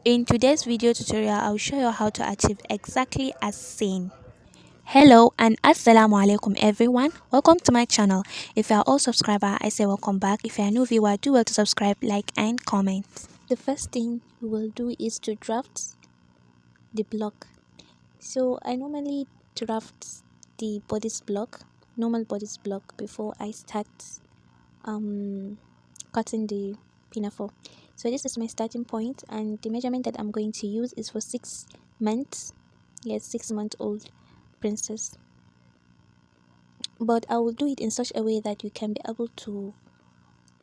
In today's video tutorial, I'll show you how to achieve exactly as seen. Hello and assalamu alaikum everyone. Welcome to my channel. If you are all subscriber, I say welcome back. If you are a new viewer, do well to subscribe, like and comment. The first thing we will do is to draft the block. So I normally draft the bodice block, normal bodice block before I start um cutting the pinafore. So this is my starting point, and the measurement that I'm going to use is for 6 months. Yes, 6 month old princess, but I will do it in such a way that you can be able to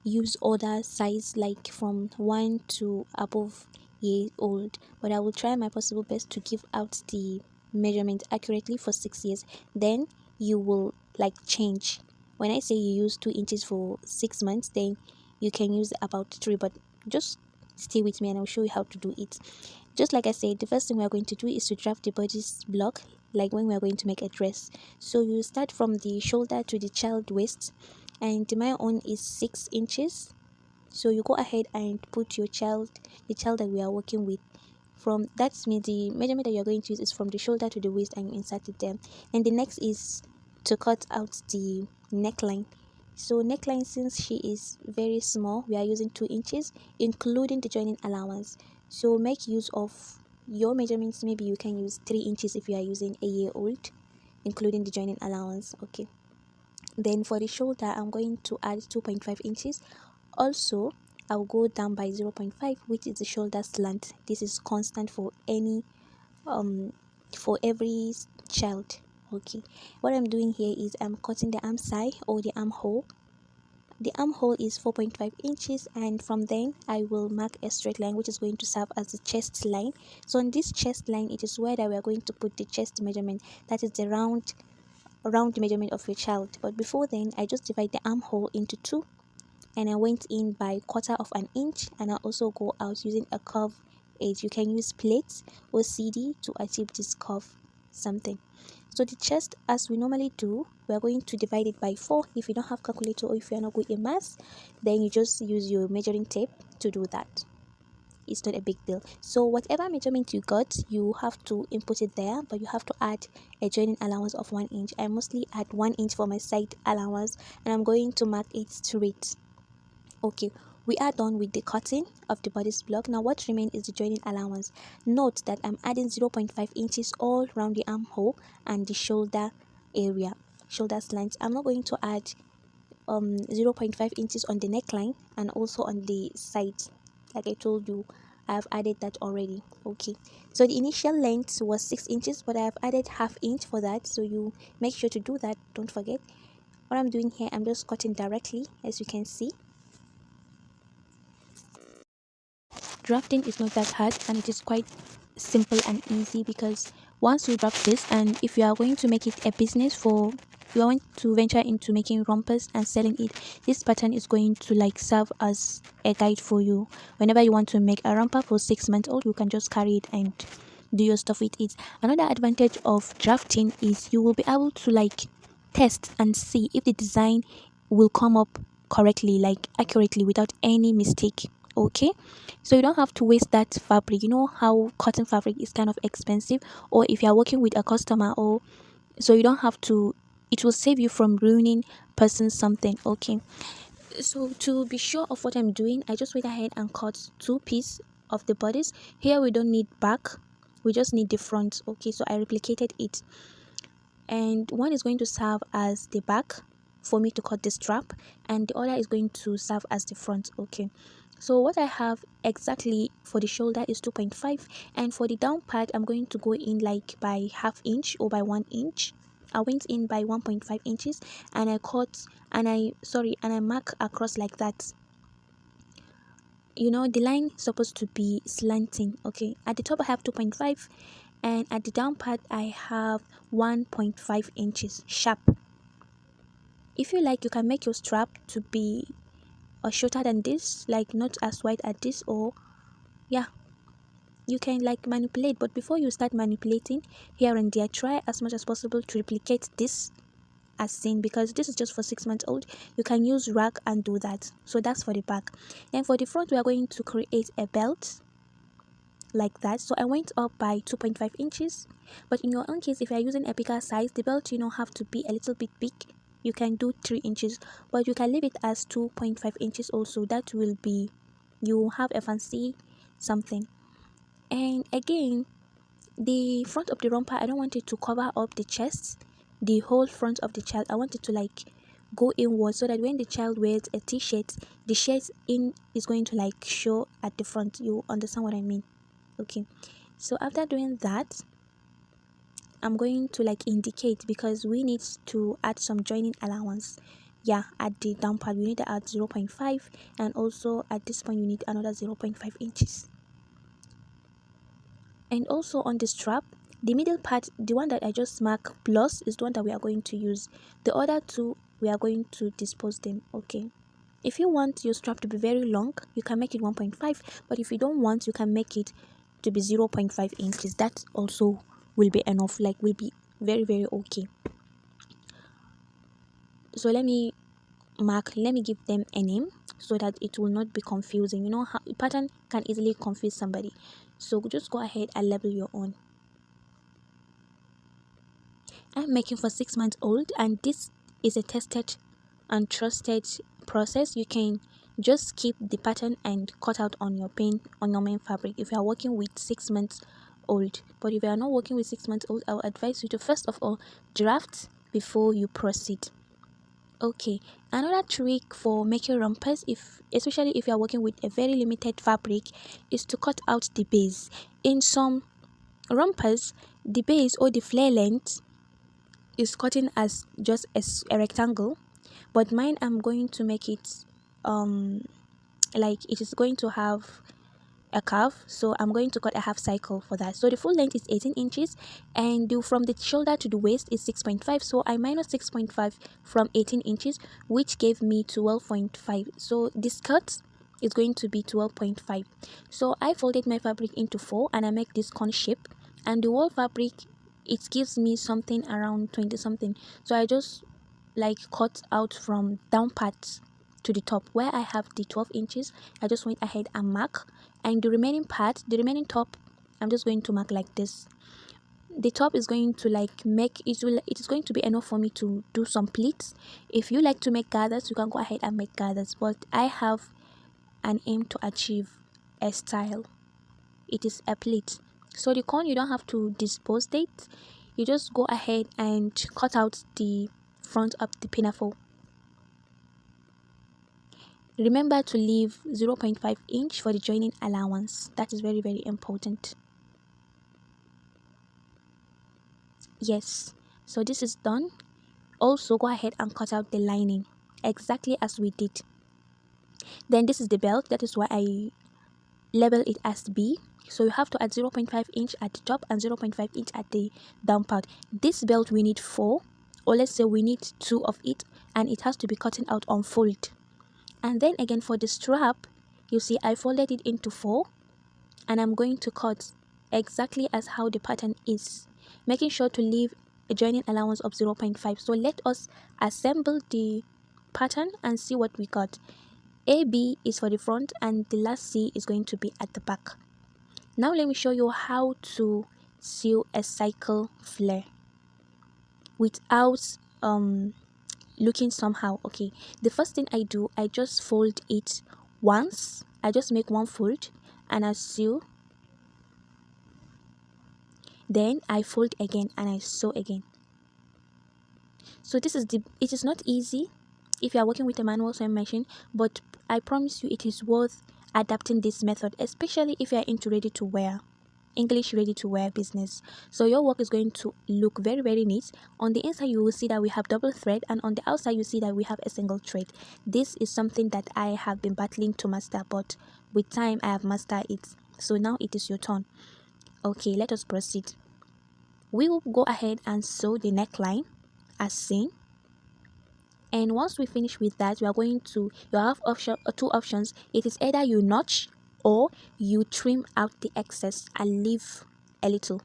use other size, like from 1 to above year old, but I will try my possible best to give out the measurement accurately for 6 years. Then you will like change. When I say you use 2 inches for 6 months, then you can use about 3, but just stay with me and I'll show you how to do it. Just like I said, the first thing we are going to do is to draft the bodice block, like when we are going to make a dress. So you start from the shoulder to the child waist, and my own is 6 inches. So you go ahead and put your child, the child that we are working with, from that's means the measurement that you're going to use is from the shoulder to the waist, and you insert it there. And the next is to cut out the neckline. So neckline, since she is very small, we are using 2 inches, including the joining allowance. So make use of your measurements. Maybe you can use 3 inches if you are using a year old, including the joining allowance. Okay. Then for the shoulder, I'm going to add 2.5 inches. Also, I'll go down by 0.5, which is the shoulder slant. This is constant for any for every child. Okay, what I'm doing here is I'm cutting the arm side or the armhole. The armhole is 4.5 inches, and from then I will mark a straight line which is going to serve as the chest line. So on this chest line, it is where that we are going to put the chest measurement, that is the round measurement of your child. But before then, I just divide the armhole into two, and I went in by 1/4 inch, and I also go out using a curve edge. You can use plates or CD to achieve this curve something. So the chest, as we normally do, we are going to divide it by 4. If you don't have calculator or if you are not good in maths, then you just use your measuring tape to do that. It's not a big deal. So whatever measurement you got, you have to input it there, but you have to add a joining allowance of 1 inch. I mostly add 1 inch for my side allowance, and I'm going to mark it straight. Okay, we are done with the cutting of the bodice block. Now what remains is the joining allowance. Note that I'm adding 0.5 inches all around the armhole and the shoulder area, shoulder slant. I'm not going to add 0.5 inches on the neckline and also on the side. Like I told you, I have added that already. Okay, so the initial length was 6 inches, but I have added half inch for that, so you make sure to do that, don't forget. What I'm doing here, I'm just cutting directly, as you can see. Drafting is not that hard, and it is quite simple and easy, because once you draft this, and if you are going to make it a business, for you are going to venture into making rompers and selling it, this pattern is going to like serve as a guide for you. Whenever you want to make a romper for 6 months old, you can just carry it and do your stuff with it. Another advantage of drafting is you will be able to like test and see if the design will come up correctly, like accurately, without any mistake. Okay, so you don't have to waste that fabric. You know how cotton fabric is kind of expensive, or if you are working with a customer, or so you don't have to, it will save you from ruining person something. Okay, so to be sure of what I'm doing, I just went ahead and cut 2 pieces of the bodice. Here we don't need back, we just need the front. Okay, so I replicated it, and one is going to serve as the back for me to cut the strap, and the other is going to serve as the front. Okay, so what I have exactly for the shoulder is 2.5, and for the down part I'm going to go in like by half inch or by 1 inch. I went in by 1.5 inches, and I cut, and I mark across like that. You know, the line is supposed to be slanting. Okay, at the top I have 2.5, and at the down part I have 1.5 inches sharp. If you like, you can make your strap to be shorter than this, like not as wide as this, or yeah, you can like manipulate. But before you start manipulating here and there, try as much as possible to replicate this as seen, because this is just for 6 months old. You can use rag and do that. So that's for the back. Then for the front, we are going to create a belt. like that. So I went up by 2.5 inches. But in your own case, if you're using a bigger size, the belt have to be a little bit big. You can do 3 inches, but you can leave it as 2.5 inches also. That will be, you have a fancy something. And again, the front of the romper, I don't want it to cover up the chest, the whole front of the child. I want it to like go inward, so that when the child wears a t-shirt, the shirt in is going to like show at the front. You understand what I mean? Okay, so after doing that, I'm going to like indicate, because we need to add some joining allowance. Yeah, at the down part we need to add 0.5, and also at this point you need another 0.5 inches. And also on the strap, the middle part, the one that I just marked plus, is the one that we are going to use. The other two, we are going to dispose them. Okay, if you want your strap to be very long, you can make it 1.5, but if you don't want, you can make it to be 0.5 inches. That also will be enough, like will be very very okay. So let me give them a name so that it will not be confusing. You know how pattern can easily confuse somebody, so just go ahead and label your own. I'm making for 6 months old, and this is a tested and trusted process. You can just keep the pattern and cut out on your main fabric if you are working with 6 months old. But if you are not working with 6 months old, I will advise you to first of all draft before you proceed. Okay, another trick for making rompers, especially if you are working with a very limited fabric, is to cut out the base. In some rompers, the base or the flare length is cutting as just a rectangle, but mine, I'm going to make it like it is going to have a curve, so I'm going to cut a half cycle for that. So the full length is 18 inches, and from the shoulder to the waist is 6.5, so I minus 6.5 from 18 inches, which gave me 12.5. so this cut is going to be 12.5. so I folded my fabric into 4, and I make this cone shape, and the whole fabric, it gives me something around 20 something. So I just like cut out from down part to the top where I have the 12 inches. I just went ahead and mark, and the remaining part, the remaining top, I'm just going to mark like this. The top is going to like make it is going to be enough for me to do some pleats. If you like to make gathers, you can go ahead and make gathers, but I have an aim to achieve a style. It is a pleat. So the corn, you don't have to dispose it, you just go ahead and cut out the front of the pinafore. Remember to leave 0.5 inch for the joining allowance. That is very very important. Yes, so this is done. Also go ahead and cut out the lining exactly as we did. Then this is the belt. That is why I label it as B. So you have to add 0.5 inch at the top and 0.5 inch at the down part. This belt we need 4, or let's say we need 2 of it, and it has to be cutting out on fold. And then again for the strap, you see I folded it into 4, and I'm going to cut exactly as how the pattern is, making sure to leave a joining allowance of 0.5. so let us assemble the pattern and see what we got. AB is for the front, and the last C is going to be at the back. Now let me show you how to sew a cycle flare without looking somehow. Okay, the first thing I do, I just fold it once. I just make one fold and I sew, then I fold again and I sew again. So this is it is not easy if you are working with a manual sewing machine, but I promise you it is worth adapting this method, especially if you are into ready to wear English ready to wear business. So your work is going to look very very neat. On the inside you will see that we have double thread, and on the outside you see that we have a single thread. This is something that I have been battling to master, but with time I have mastered it. So now it is your turn. Okay, let us proceed. We will go ahead and sew the neckline as seen, and once we finish with that, we are going to, you have two options. It is either you notch or you trim out the excess and leave a little.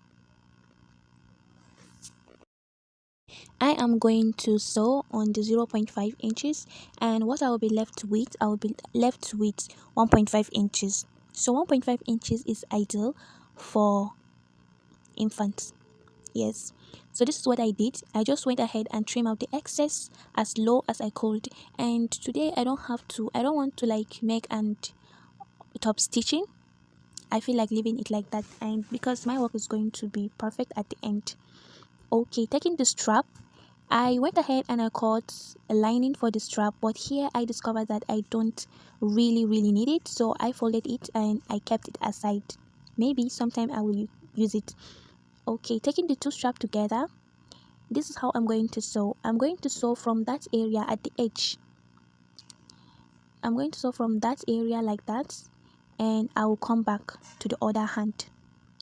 I am going to sew on the 0.5 inches, and what I will be left with, I will be left with 1.5 inches. So 1.5 inches is ideal for infants. Yes. So this is what I did. I just went ahead and trim out the excess as low as I could. And today I don't want to like make and top stitching. I feel like leaving it like that, and because my work is going to be perfect at the end. Okay, taking the strap, I went ahead and I cut a lining for the strap, but here I discovered that I don't really need it, so I folded it and I kept it aside. Maybe sometime I will use it. Okay, taking the two straps together, this is how I'm going to sew. I'm going to sew from that area at the edge. I'm going to sew from that area like that, and I will come back to the other hand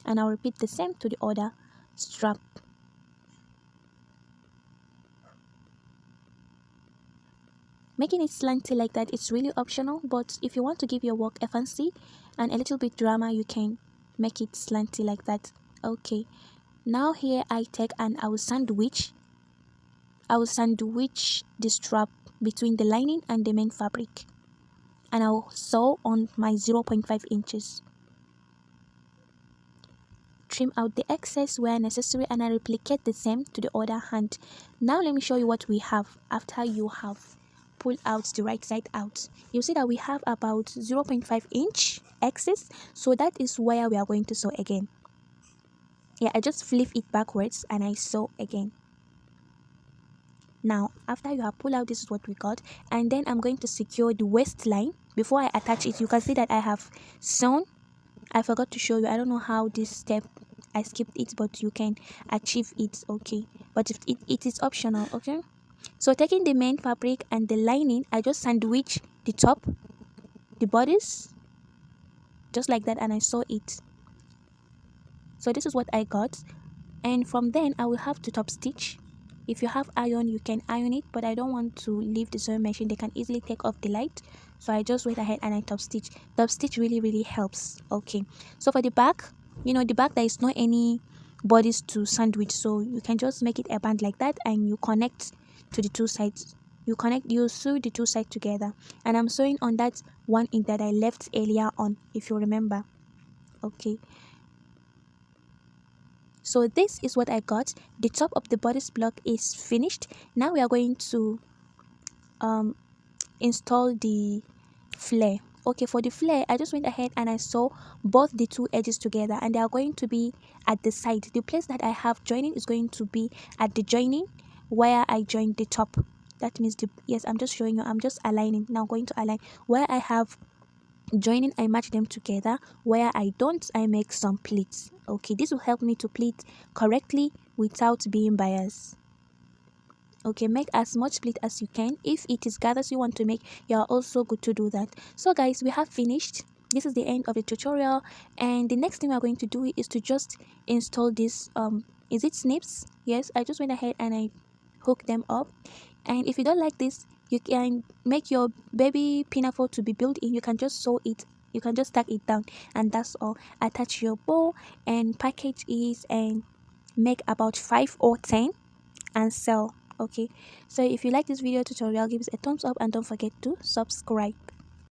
and I'll repeat the same to the other strap. Making it slanty like that is really optional, but if you want to give your work a fancy and a little bit drama, you can make it slanty like that. Okay, now here I take and I will sandwich the strap between the lining and the main fabric, and I'll sew on my 0.5 inches. Trim out the excess where necessary and I replicate the same to the other hand. Now let me show you what we have after you have pulled out the right side out. You see that we have about 0.5 inch excess, so that is where we are going to sew again. Yeah, I just flip it backwards and I sew again. Now after you have pulled out, this is what we got, and then I'm going to secure the waistline. Before I attach it, you can see that I have sewn. I forgot to show you, I don't know how this step, I skipped it, but you can achieve it. Okay, but it is optional. Okay, so taking the main fabric and the lining, I just sandwich the top, the bodice, just like that, and I sew it. So this is what I got, and from then I will have to top stitch. If you have iron, you can iron it, but I don't want to leave the sewing machine. They can easily take off the light, so I just went ahead and I top stitch. Top stitch really helps. Okay, so for the back, the back, there is not any bodies to sandwich, so you can just make it a band like that and you connect to the two sides. You sew the two sides together, and I'm sewing on that one in that I left earlier on, if you remember. Okay, so this is what I got. The top of the bodice block is finished. Now we are going to install the flare. Okay, for the flare, I just went ahead and I sew both the two edges together, and they are going to be at the side. The place that I have joining is going to be at the joining where I joined the top. That means yes, I'm just showing you, I'm just aligning. Now going to align where I have joining, I match them together. Where I don't, I make some pleats. Okay, this will help me to pleat correctly without being biased. Okay, make as much pleat as you can. If it is gathers you want to make, you are also good to do that. So guys, we have finished. This is the end of the tutorial, and the next thing we are going to do is to just install this is it snips? Yes, I just went ahead and I hooked them up. And if you don't like this, you can make your baby pinafore to be built in. You can just sew it, you can just tack it down, and that's all. Attach your bow and package it and make about 5 or 10 and sell. Okay, so if you like this video tutorial, give it a thumbs up and don't forget to subscribe.